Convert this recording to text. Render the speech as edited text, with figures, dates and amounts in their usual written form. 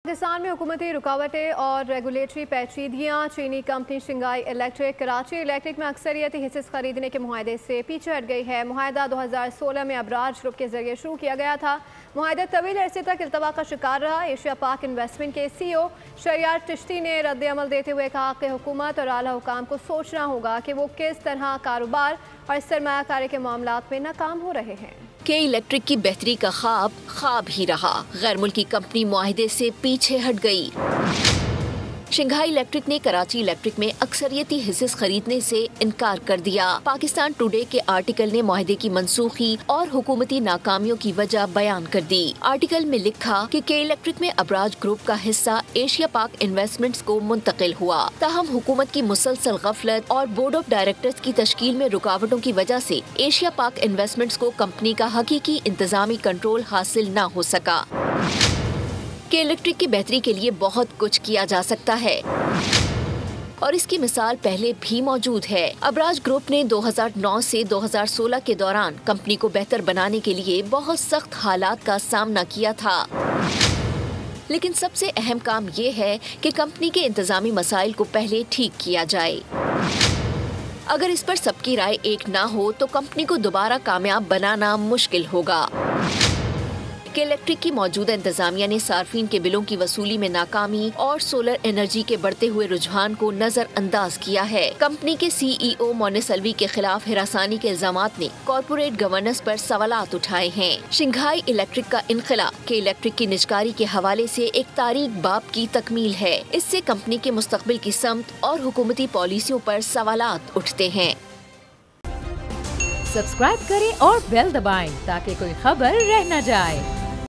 पाकिस्तान में हुकूमती रुकावटें और रेगुलेटरी पेचीदगियाँ चीनी company Shanghai electric Karachi electric में अक्सरियती हिस्से खरीदने के मुआहदे से पीछे हट गई है। मुआहदा 2016 में अबराज ग्रुप के जरिए शुरू किया गया था। मुआहदा तवील अरसे तक इल्तवा का शिकार रहा। एशिया पाक इन्वेस्टमेंट के CEO शरियार चिश्ती ने रद्द अमल देते हुए कहा कि हुकूमत और आला हुकाम को सोचना होगा कि वो किस तरह कारोबार और सरमायाकारी के मामलात में नाकाम हो रहे हैं। के इलेक्ट्रिक की बेहतरी का ख्वाब ही रहा। गैर मुल्की कंपनी मुआहदे से पीछे हट गई। शिंघाई इलेक्ट्रिक ने कराची इलेक्ट्रिक में अक्सरियती हिस्से खरीदने से इनकार कर दिया। पाकिस्तान टुडे के आर्टिकल ने मुआहदे की मनसूखी और हुकूमती नाकामियों की वजह बयान कर दी। आर्टिकल में लिखा कि के इलेक्ट्रिक में अबराज ग्रुप का हिस्सा एशिया पाक इन्वेस्टमेंट्स को मुंतकिल हुआ। ताहम हुकूमत की मुसलसल गफलत और बोर्ड ऑफ डायरेक्टर्स की तश्कील में रुकावटों की वजह से एशिया पाक इन्वेस्टमेंट्स को कंपनी का हकीकी इंतजामी कंट्रोल हासिल न हो सका। के इलेक्ट्रिक की बेहतरी के लिए बहुत कुछ किया जा सकता है और इसकी मिसाल पहले भी मौजूद है। अबराज ग्रुप ने 2009 से 2016 के दौरान कंपनी को बेहतर बनाने के लिए बहुत सख्त हालात का सामना किया था, लेकिन सबसे अहम काम ये है कि कंपनी के इंतजामी मसाइल को पहले ठीक किया जाए। अगर इस पर सबकी राय एक ना हो तो कंपनी को दोबारा कामयाब बनाना मुश्किल होगा। के इलेक्ट्रिक की मौजूदा इंतजामिया ने सार्फिन के बिलों की वसूली में नाकामी और सोलर एनर्जी के बढ़ते हुए रुझान को नजरअंदाज किया है। कंपनी के CEO मोनिस अलवी के खिलाफ हिरासानी के इल्जामात ने कॉर्पोरेट गवर्नेंस पर सवालात उठाए हैं। शिंघाई इलेक्ट्रिक का इनखला के इलेक्ट्रिक की निजकारी के हवाले से एक तारीख बाब की तकमील है। इससे कंपनी के मुस्तकबिल की समत और हुकूमती पॉलिसियों पर सवालात उठते हैं। सब्सक्राइब करें और बेल दबाएं ताकि कोई खबर रह न जाए।